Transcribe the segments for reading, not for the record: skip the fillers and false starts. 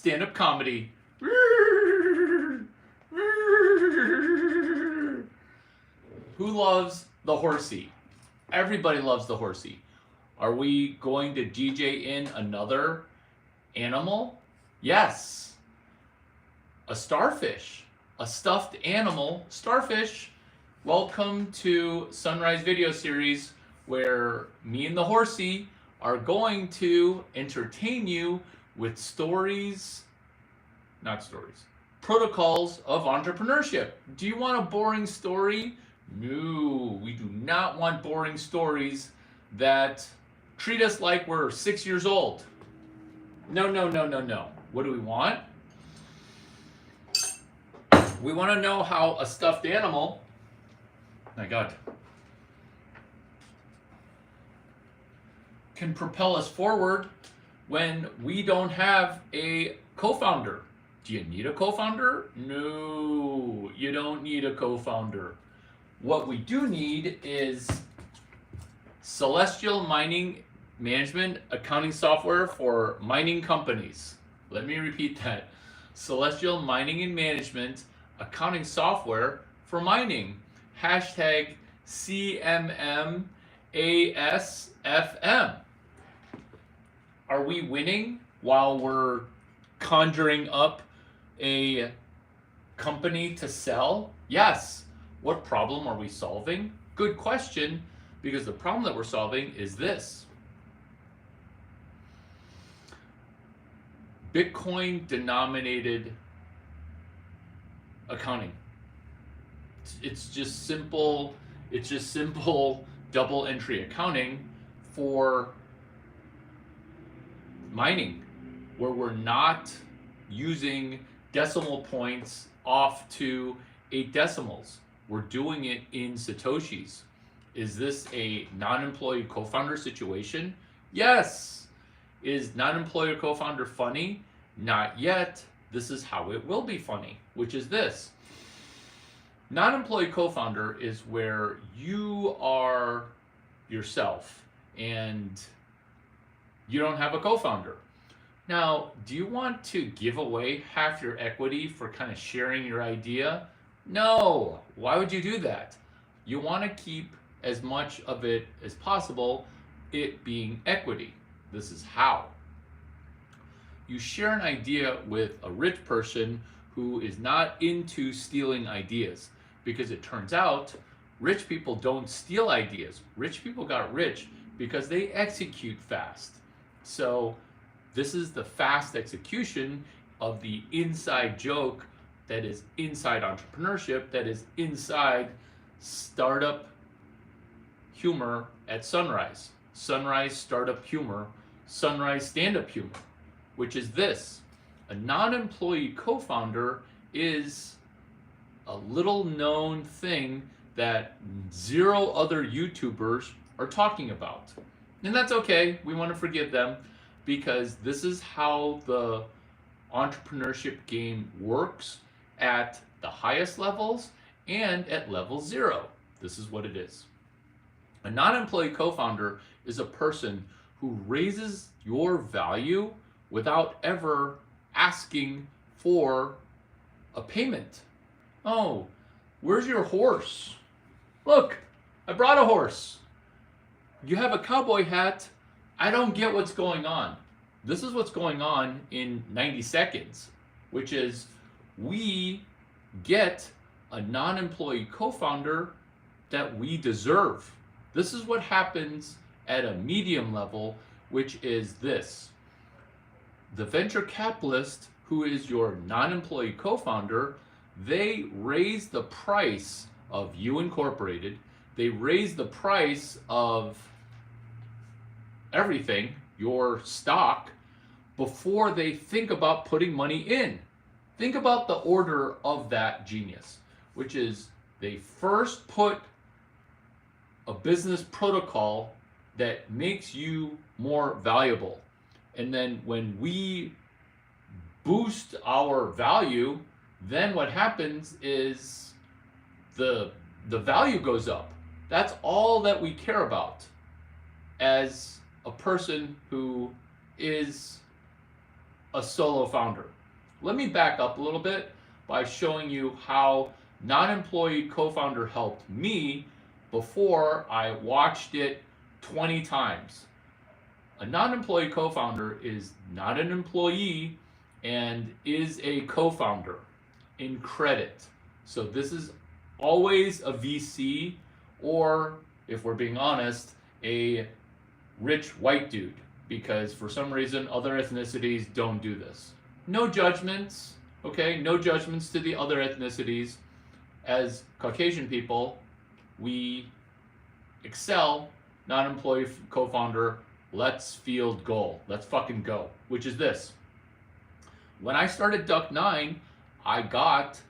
stand-up comedy. Who loves the horsey? Everybody loves the horsey. Are we going to DJ in another animal? Yes. A starfish. A stuffed animal starfish. Welcome to Sunrise Video Series, where me and the horsey are going to entertain you with protocols of entrepreneurship. Do you want a boring story? No, we do not want boring stories that treat us like we're 6 years old. No. What do we want? We want to know how a stuffed animal, my God, can propel us forward when we don't have a co-founder. Do you need a co-founder? No, you don't need a co-founder. What we do need is celestial mining management accounting software for mining companies. Let me repeat that. Celestial mining and management accounting software for mining. Hashtag CMMASFM. Are we winning while we're conjuring up a company to sell? Yes. What problem are we solving? Good question, because the problem that we're solving is this. Bitcoin denominated accounting. It's just simple double entry accounting for mining, where we're not using decimal points off to 8 decimals. We're doing it in Satoshis. Is this a non-employee co-founder situation? Yes. Is non-employee co-founder funny? Not yet. This is how it will be funny, which is this. Non-employee co-founder is where you are yourself and you don't have a co-founder. Now, do you want to give away half your equity for kind of sharing your idea? No. Why would you do that? You want to keep as much of it as possible, it being equity. This is how. You share an idea with a rich person who is not into stealing ideas, because it turns out rich people don't steal ideas. Rich people got rich because they execute fast. So this is the fast execution of the inside joke that is inside entrepreneurship, that is inside startup humor at Sunrise. Sunrise startup humor, Sunrise stand-up humor, which is this. A non-employee co-founder is a little known thing that 0 other YouTubers are talking about. And that's okay, we want to forgive them, because this is how the entrepreneurship game works at the highest levels and at level 0. This is what it is. A non-employee co-founder is a person who raises your value without ever asking for a payment. Oh, where's your horse? Look, I brought a horse. You have a cowboy hat. I don't get what's going on. This is what's going on in 90 seconds, which is we get a non-employee co-founder that we deserve. This is what happens at a medium level, which is this. The venture capitalist, who is your non-employee co-founder, they raise the price of you incorporated. They raise the price of everything, your stock, before they think about putting money in. Think about the order of that genius, which is they first put a business protocol that makes you more valuable. And then when we boost our value, then what happens is the value goes up. That's all that we care about as a person who is a solo founder. let me back up a little bit by showing you how non-employee co-founder helped me before I watched it 20 times. A non-employee co-founder is not an employee and is a co-founder in credit. So this is always a VC, or if we're being honest, a rich white dude, because for some reason other ethnicities don't do this. No judgments, okay? No judgments to the other ethnicities. As Caucasian people, we excel. Non-employee co-founder, let's field goal. Let's fucking go. Which is this. When I started Duck 9, I got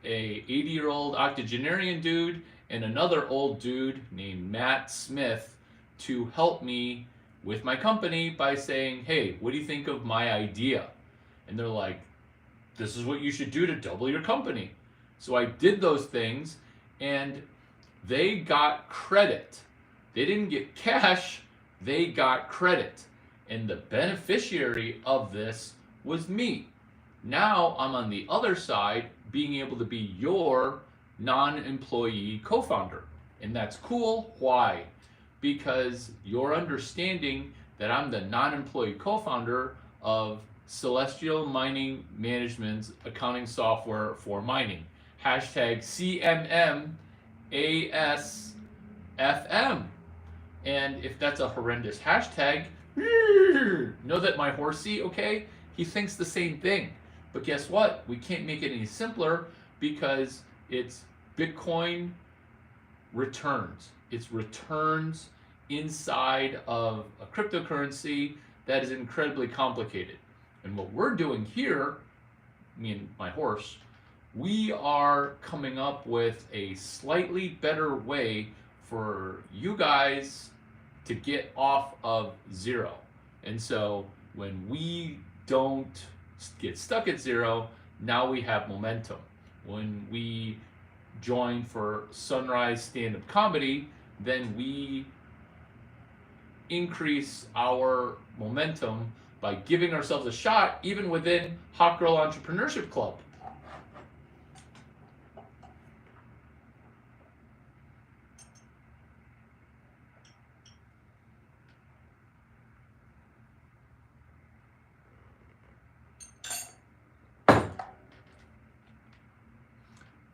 a 80-year-old octogenarian dude and another old dude named Matt Smith to help me with my company by saying, hey, what do you think of my idea? And they're like, this is what you should do to double your company. So I did those things and they got credit. They didn't get cash, they got credit. And the beneficiary of this was me. Now I'm on the other side, being able to be your non-employee co-founder. And that's cool. Why? Because you're understanding that I'm the non-employee co-founder of Celestial Mining Management's accounting software for mining. Hashtag CMMASFM. And if that's a horrendous hashtag, know that my horsey, okay, he thinks the same thing. But guess what? We can't make it any simpler because it's Bitcoin returns. It's returns inside of a cryptocurrency that is incredibly complicated. And what we're doing here, me and my horse, we are coming up with a slightly better way for you guys to get off of zero. And so when we don't get stuck at zero, now we have momentum. When we join for Sunrise Stand-Up Comedy, then we increase our momentum by giving ourselves a shot even within Hot Girl Entrepreneurship Club.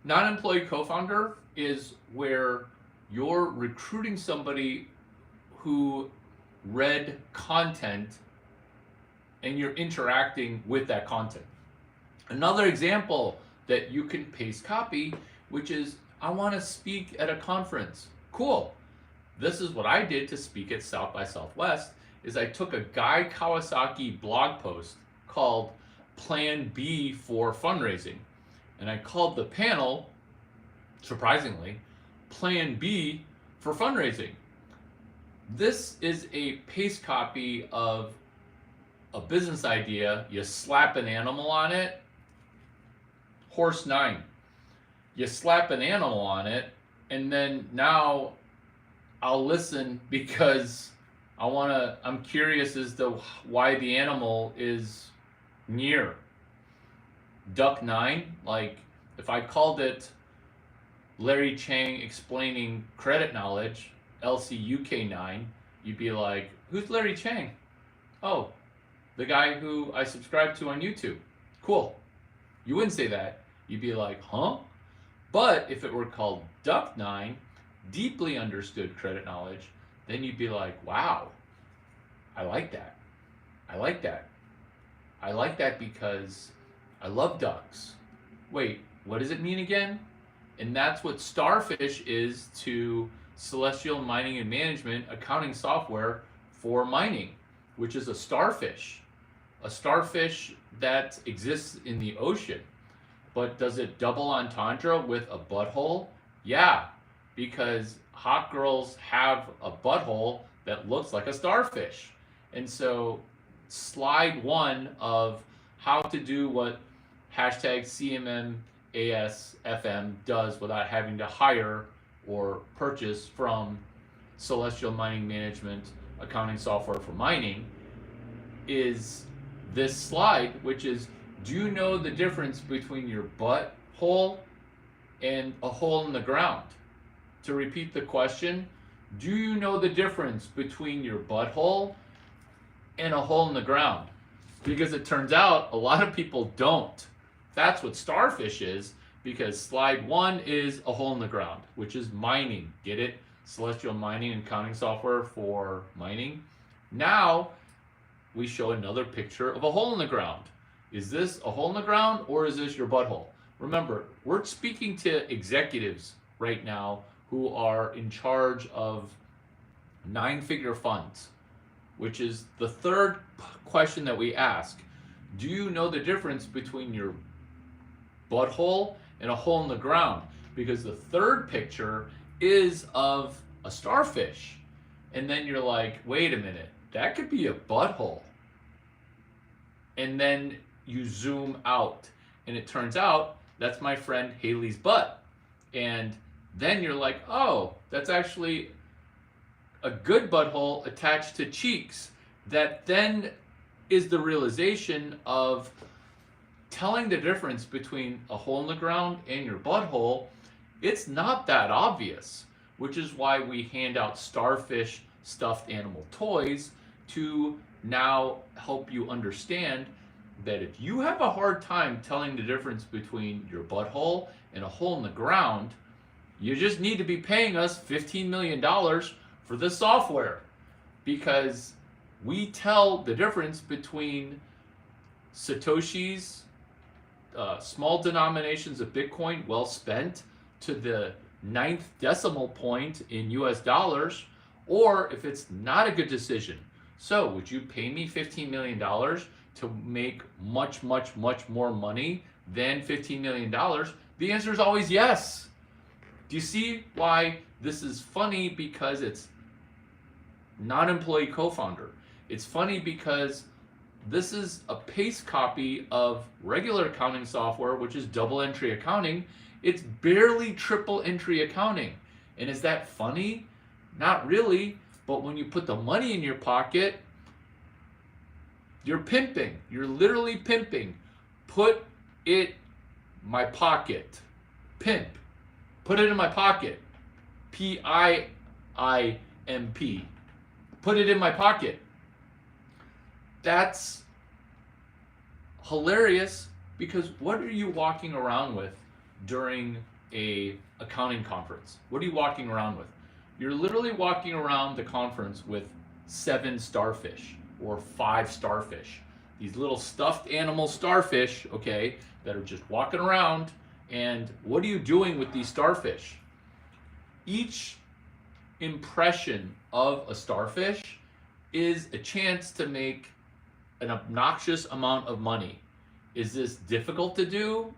Non-employee co-founder is where you're recruiting somebody who read content and you're interacting with that content. Another example that you can paste copy, which is, I want to speak at a conference. Cool. This is what I did to speak at South by Southwest, is I took a Guy Kawasaki blog post called Plan B for Fundraising. And I called the panel, surprisingly, Plan B for Fundraising. This is a paste copy of a business idea. You slap an animal on it. Horse 9. You slap an animal on it, and then now I'll listen because I'm curious as to why the animal is near. Duck 9, like if I called it Larry Chang explaining credit knowledge, LCUK9, you'd be like, who's Larry Chang? Oh, the guy who I subscribe to on YouTube. Cool. You wouldn't say that. You'd be like, huh? But if it were called Duck 9, deeply understood credit knowledge, then you'd be like, wow, I like that. I like that. I like that because I love ducks. Wait, what does it mean again? And that's what Starfish is to Celestial Mining and Management accounting software for mining, which is a starfish. A starfish that exists in the ocean. But does it double entendre with a butthole? Yeah, because hot girls have a butthole that looks like a starfish. And so slide 1 of how to do what hashtag CMMASFM does without having to hire or purchase from Celestial Mining Management accounting software for mining is this slide, which is Do you know the difference between your butthole and a hole in the ground? To repeat the question, do you know the difference between your butthole and a hole in the ground? Because it turns out a lot of people don't. That's what starfish is, because slide one is a hole in the ground, which is mining. Get it? Celestial mining and accounting software for mining. Now we show another picture of a hole in the ground. Is this a hole in the ground or is this your butthole? Remember, we're speaking to executives right now who are in charge of 9-figure funds, which is the third question that we ask. Do you know the difference between your butthole and a hole in the ground? Because the third picture is of a starfish. And then you're like, wait a minute, that could be a butthole. And then you zoom out, and it turns out that's my friend Haley's butt. And then you're like, oh, that's actually a good butthole attached to cheeks. That then is the realization of telling the difference between a hole in the ground and your butthole. It's not that obvious, which is why we hand out starfish stuffed animal toys to now help you understand that if you have a hard time telling the difference between your butthole and a hole in the ground, you just need to be paying us $15 million for this software, because we tell the difference between Satoshis, small denominations of Bitcoin well spent to the 9th decimal point in US dollars, or if it's not a good decision. So would you pay me $15 million to make much, much, much more money than $15 million? The answer is always yes. Do you see why this is funny? Because it's non-employee co-founder. It's funny because this is a paste copy of regular accounting software, which is double entry accounting. It's barely triple entry accounting. And is that funny? Not really. But when you put the money in your pocket, you're pimping. You're literally pimping. Put it in my pocket. Pimp. Put it in my pocket. PIIMP. Put it in my pocket. That's hilarious, because what are you walking around with during a accounting conference? What are you walking around with? You're literally walking around the conference with 7 starfish or 5 starfish. These little stuffed animal starfish, okay, that are just walking around. And what are you doing with these starfish? Each impression of a starfish is a chance to make an obnoxious amount of money. Is this difficult to do?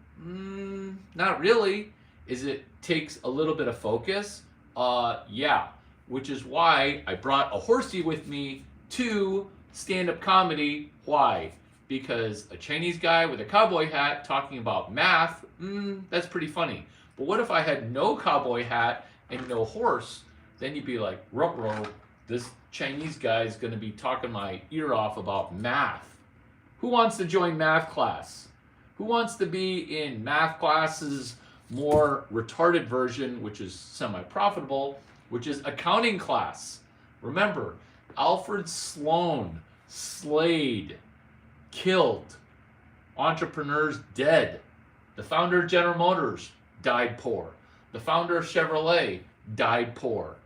Not really. Is it takes a little bit of focus? Yeah. Which is why I brought a horsey with me to stand-up comedy. Why? Because a Chinese guy with a cowboy hat talking about math, that's pretty funny. But what if I had no cowboy hat and no horse? Then you'd be like, ruh-roh, this Chinese guy is going to be talking my ear off about math. Who wants to join math class? Who wants to be in math classes more retarded version, which is semi-profitable, which is accounting class? Remember, Alfred Sloan, Slade, killed. Entrepreneurs dead. The founder of General Motors died poor. The founder of Chevrolet died poor.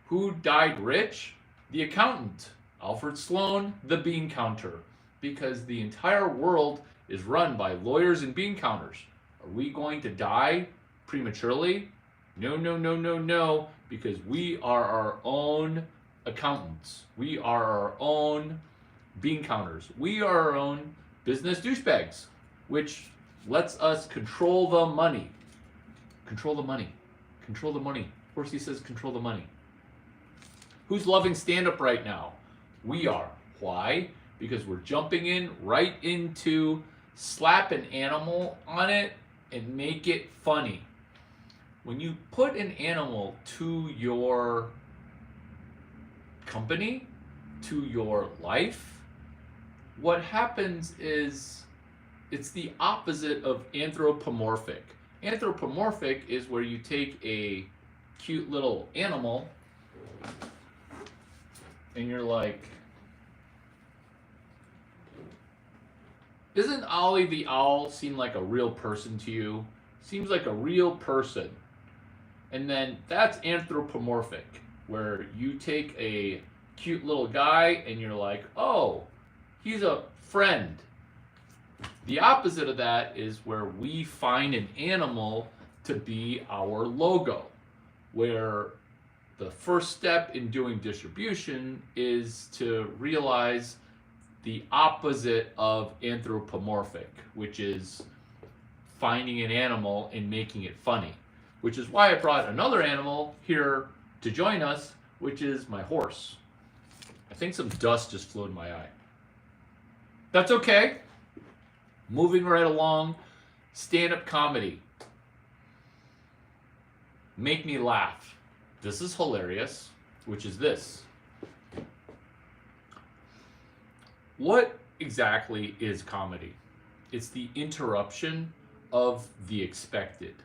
Who died rich? The accountant, Alfred Sloan, the bean counter. Because the entire world is run by lawyers and bean counters. Are we going to die prematurely? No, no, no, no, no, because we are our own accountants. We are our own bean counters. We are our own business douchebags, which lets us control the money. Control the money. Control the money. Horsey says control the money. Who's loving stand-up right now? We are. Why? Because we're jumping in right into slap an animal on it and make it funny. When you put an animal to your company, to your life, what happens is It's the opposite of anthropomorphic. Anthropomorphic is where you take a cute little animal and you're like, doesn't Ollie the owl seem like a real person to you? Seems like a real person. And then that's anthropomorphic, where you take a cute little guy and you're like, oh, he's a friend. The opposite of that is where we find an animal to be our logo, where the first step in doing distribution is to realize the opposite of anthropomorphic, which is finding an animal and making it funny, which is why I brought another animal here to join us, which is my horse. I think some dust just flew in my eye. That's okay. Moving right along, stand-up comedy. Make me laugh. This is hilarious, which is this. What exactly is comedy? It's the interruption of the expected.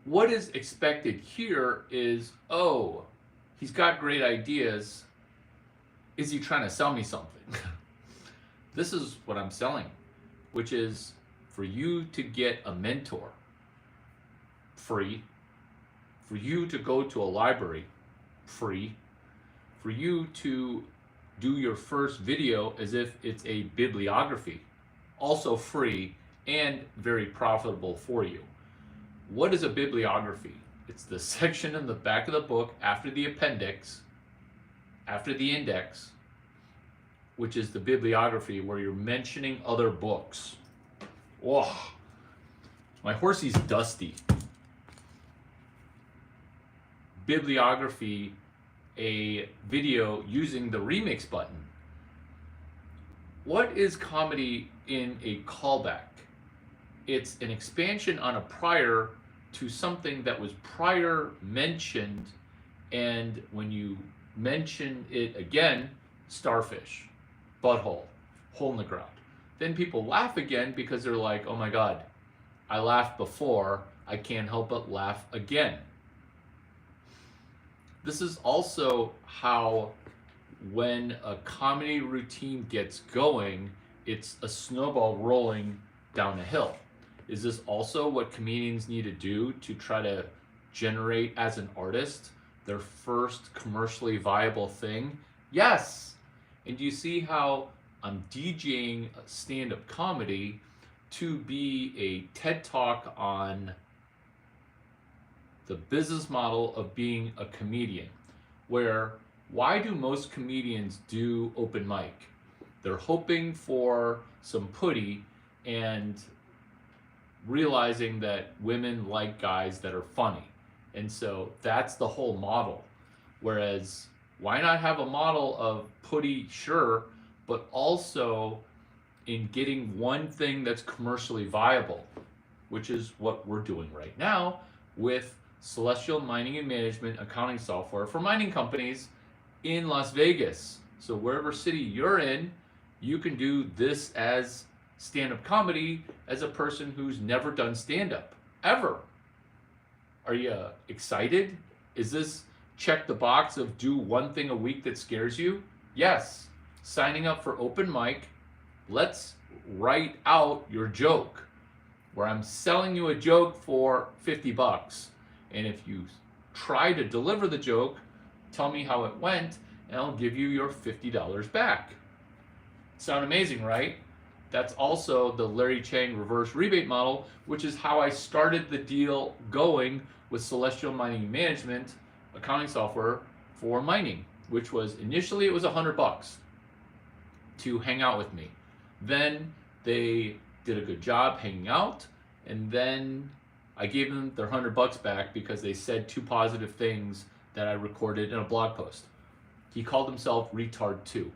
What is expected here is, oh, he's got great ideas. Is he trying to sell me something? This is what I'm selling, which is for you to get a mentor, free. For you to go to a library, free. For you to do your first video as if it's a bibliography, also free and very profitable for you. What is a bibliography? It's the section in the back of the book after the appendix, after the index, which is the bibliography where you're mentioning other books. Whoa, my horsey's dusty. Bibliography, a video using the remix button. What is comedy in a callback? It's an expansion on a prior to something that was prior mentioned, and when you mention it again, starfish, butthole, hole in the ground. Then people laugh again because they're like, oh my God, I laughed before, I can't help but laugh again. This is also how, when a comedy routine gets going, it's a snowball rolling down a hill. Is this also what comedians need to do to try to generate, as an artist, their first commercially viable thing? Yes. And do you see how I'm DJing stand-up comedy to be a TED Talk on the business model of being a comedian, where why do most comedians do open mic? They're hoping for some putty and realizing that women like guys that are funny. And so that's the whole model. Whereas why not have a model of putty, sure, but also in getting one thing that's commercially viable, which is what we're doing right now with Celestial Mining and Management accounting software for mining companies in Las Vegas. So wherever city you're in, you can do this as stand-up comedy as a person who's never done stand-up, ever. Are you excited? Is this check the box of do one thing a week that scares you? Yes. Signing up for open mic. Let's write out your joke, where I'm selling you a joke for $50. And if you try to deliver the joke, tell me how it went, and I'll give you your $50 back. Sound amazing, right? That's also the Larry Chang reverse rebate model, which is how I started the deal going with Celestial Mining Management accounting software for mining, which was initially it was $100 to hang out with me. Then they did a good job hanging out, and then I gave them their $100 back because they said two positive things that I recorded in a blog post. He called himself Retard 2.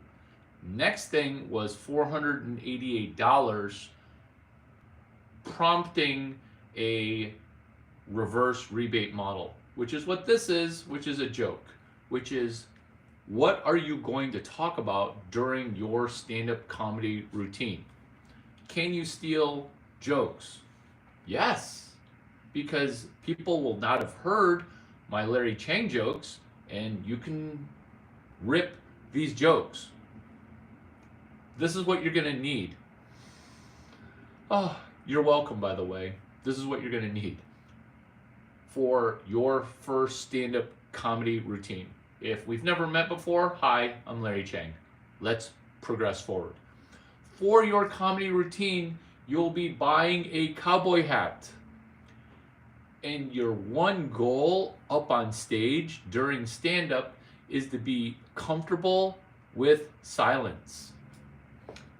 Next thing was $488, prompting a reverse rebate model, which is what this is, which is a joke, which is What are you going to talk about during your stand-up comedy routine? Can you steal jokes? Yes, because people will not have heard my Larry Chang jokes, and you can rip these jokes. This is what you're going to need. Oh, you're welcome, by the way. This is what you're going to need for your first stand-up comedy routine. If we've never met before, hi, I'm Larry Chang. Let's progress forward. For your comedy routine, you'll be buying a cowboy hat. And your one goal up on stage during stand-up is to be comfortable with silence.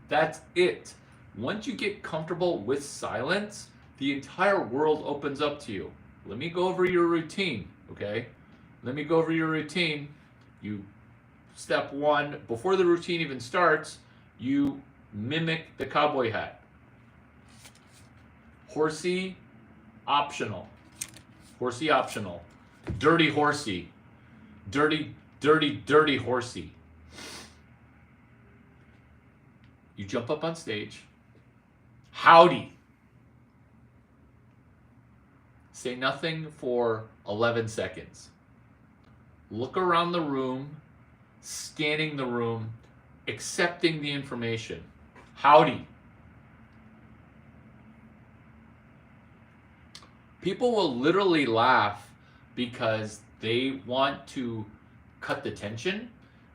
That's it. Once you get comfortable with silence, the entire world opens up to you. Let me go over your routine, okay? Let me go over your routine. Step one, before the routine even starts, you mimic the cowboy hat. Horsey, optional. Horsey, optional. Dirty horsey. Dirty, dirty, dirty horsey. You jump up on stage. Howdy. Say nothing for 11 seconds. Look around the room, scanning the room, accepting the information. Howdy. People will literally laugh because they want to cut the tension.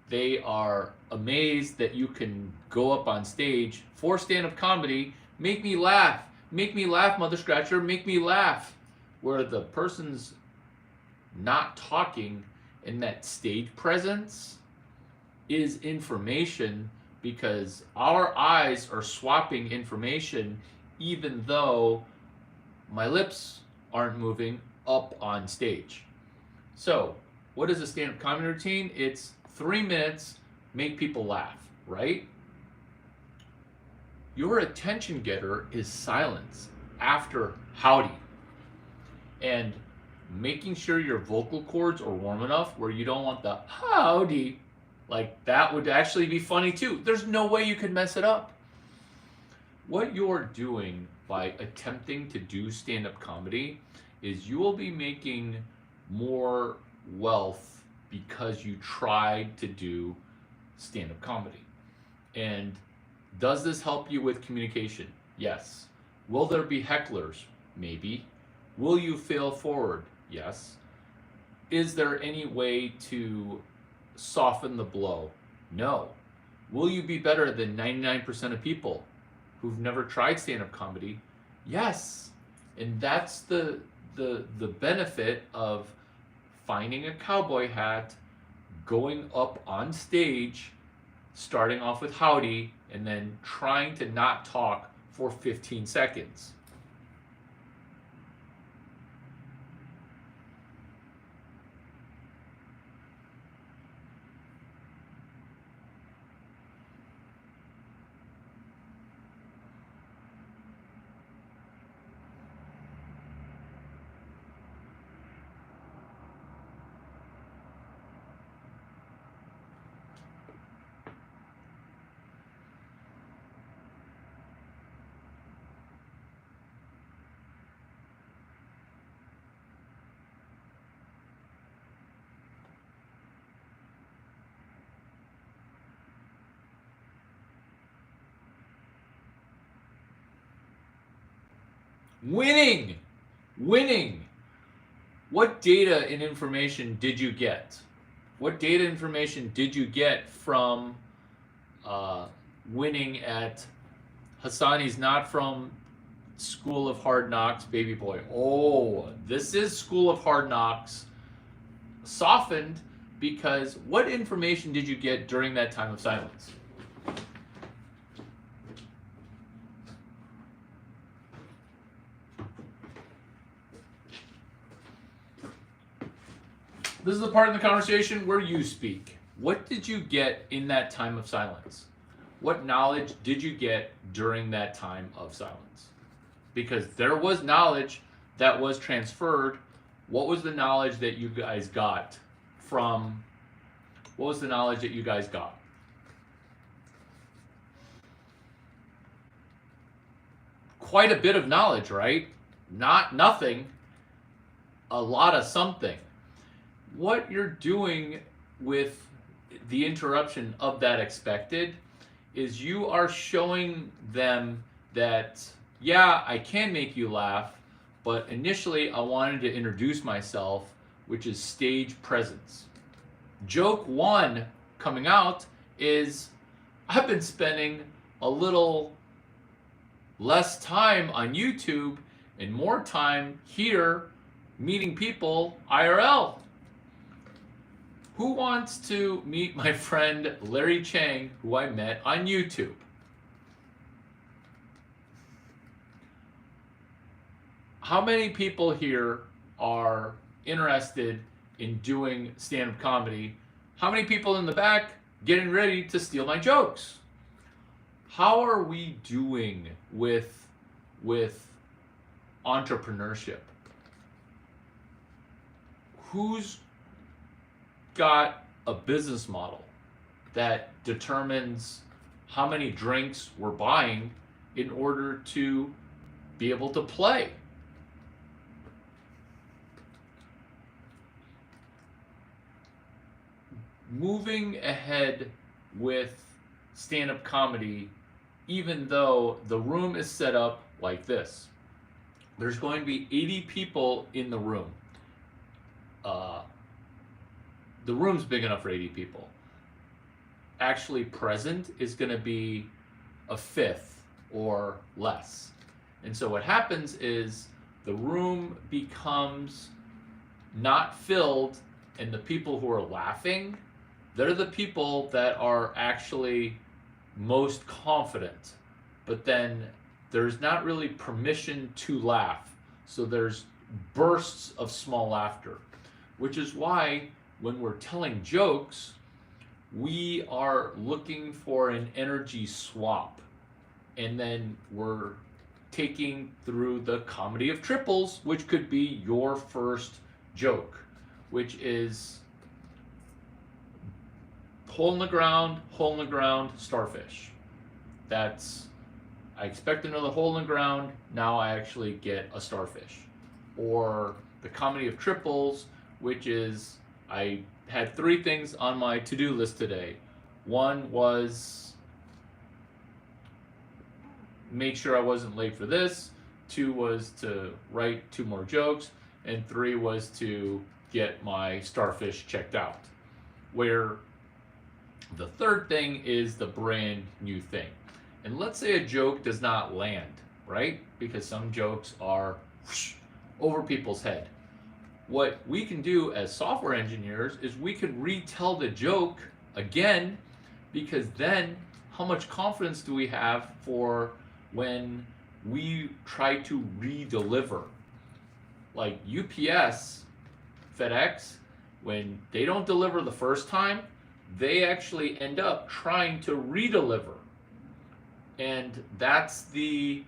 They are amazed that you can go up on stage for stand-up comedy, make me laugh, mother scratcher, make me laugh. Where the person's not talking, and that stage presence is information, because our eyes are swapping information even though my lips aren't moving up on stage. So, what is a stand-up comedy routine? It's 3 minutes, make people laugh, right? Your attention getter is silence after howdy. And making sure your vocal cords are warm enough where you don't want the howdy. Like, that would actually be funny too. There's no way you could mess it up. What you're doing by attempting to do stand-up comedy is you will be making more wealth because you tried to do stand-up comedy. And does this help you with communication? Yes. Will there be hecklers? Maybe. Will you fail forward? Yes. Is there any way to soften the blow? No. Will you be better than 99% of people who've never tried stand-up comedy? Yes. And that's the benefit of finding a cowboy hat, going up on stage, starting off with howdy, and then trying to not talk for 15 seconds. Winning! Winning! What data and information did you get? What data information did you get from winning at Hassani's not from School of Hard Knocks, baby boy. Oh, this is School of Hard Knocks softened, because what information did you get during that time of silence? This is the part in the conversation where you speak. What did you get in that time of silence? What knowledge did you get during that time of silence? Because there was knowledge that was transferred. What was the knowledge that you guys got from What was the knowledge that you guys got? Quite a bit of knowledge, right? Not nothing, a lot of something. What you're doing with the interruption of that expected is you are showing them that, yeah, I can make you laugh, but initially I wanted to introduce myself, which is stage presence. Joke one coming out is, I've been spending a little less time on YouTube and more time here meeting people IRL. Who wants to meet my friend Larry Chang, who I met on YouTube? How many people here are interested in doing stand-up comedy? How many people in the back getting ready to steal my jokes? How are we doing with entrepreneurship? Who's got a business model that determines how many drinks we're buying in order to be able to play? Moving ahead with stand-up comedy, even though the room is set up like this, there's going to be 80 people in the room. The room's big enough for 80 people. Actually present is going to be a fifth or less. And so what happens is the room becomes not filled, and the people who are laughing, they're the people that are actually most confident. But then there's not really permission to laugh. So there's bursts of small laughter, which is why when we're telling jokes, we are looking for an energy swap. And then we're taking through the comedy of triples, which could be your first joke, which is hole in the ground, starfish. That's, I expect another hole in the ground, now I actually get a starfish. Or the comedy of triples, which is, I had 3 things on my to-do list today. One was make sure I wasn't late for this. 2 was to write 2 more jokes. And 3 was to get my starfish checked out. Where the third thing is the brand new thing. And let's say a joke does not land, right? Because some jokes are whoosh, over people's head. What we can do as software engineers is we can retell the joke again, because then how much confidence do we have for when we try to re-deliver? Like UPS, FedEx, when they don't deliver the first time, they actually end up trying to re-deliver. And that's the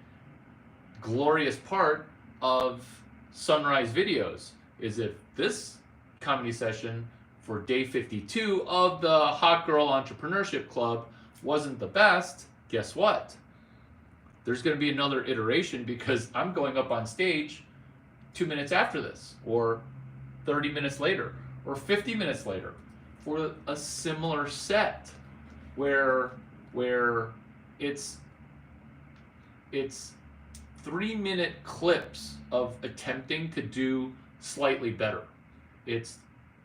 glorious part of Sunrise Videos, is if this comedy session for day 52 of the Hot Girl Entrepreneurship Club wasn't the best, guess what? There's going to be another iteration, because I'm going up on stage 2 minutes after this, or 30 minutes later, or 50 minutes later, for a similar set, where it's 3-minute clips of attempting to do slightly better. It's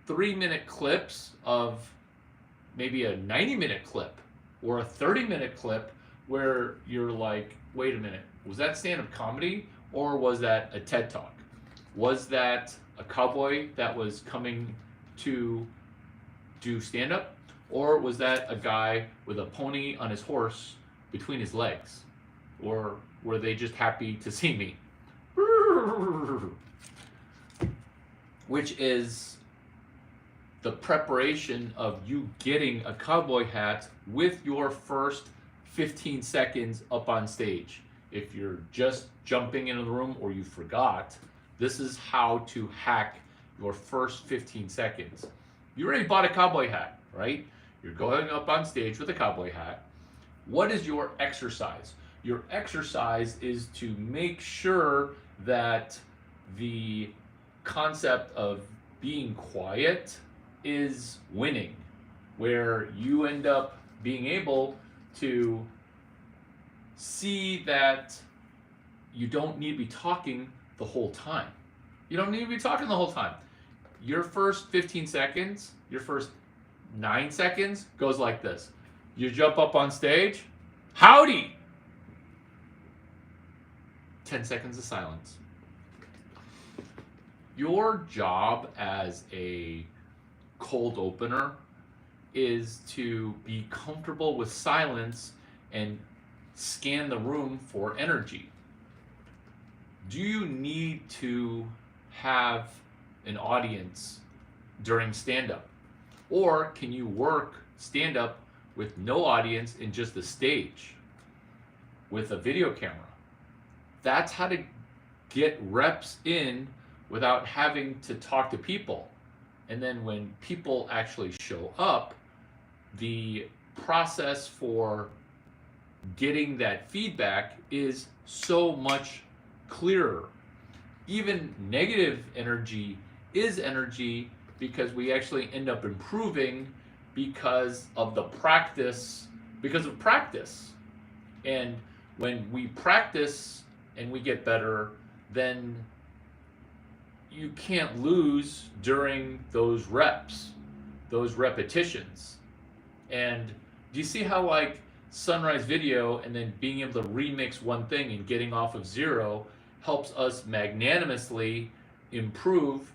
3-minute clips of maybe a 90-minute clip or a 30-minute clip where you're like, wait a minute, was that stand-up comedy or was that a TED Talk? Was that a cowboy that was coming to do stand-up, or was that a guy with a pony on his horse between his legs? Or were they just happy to see me? Which is the preparation of you getting a cowboy hat with your first 15 seconds up on stage. If you're just jumping into the room or you forgot, this is how to hack your first 15 seconds. You already bought a cowboy hat. right? You're going up on stage with a cowboy hat. What is your exercise? Your exercise is to make sure that the concept of being quiet is winning, where you end up being able to see that you don't need to be talking the whole time. You don't need to be talking the whole time. Your first 15 seconds, your first 9 seconds goes like this. You jump up on stage, howdy! 10 seconds of silence. Your job as a cold opener is to be comfortable with silence and scan the room for energy. Do you need to have an audience during stand-up? Or can you work stand-up with no audience and just a stage with a video camera? That's how to get reps in without having to talk to people. And then when people actually show up, the process for getting that feedback is so much clearer. Even negative energy is energy because we actually end up improving because of the practice, because of practice. And when we practice and we get better, then you can't lose during those reps, those repetitions. And do you see how like Sunrise Video and then being able to remix one thing and getting off of zero helps us magnanimously improve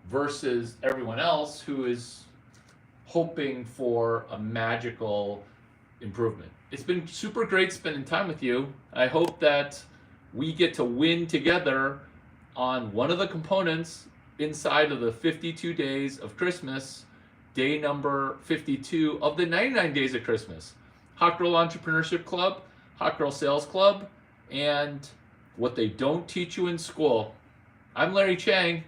versus everyone else who is hoping for a magical improvement. It's been super great spending time with you. I hope that we get to win together on one of the components inside of the 52 days of Christmas, day number 52 of the 99 days of Christmas. Hot Girl Entrepreneurship Club, Hot Girl Sales Club, and what they don't teach you in school. I'm Larry Chang.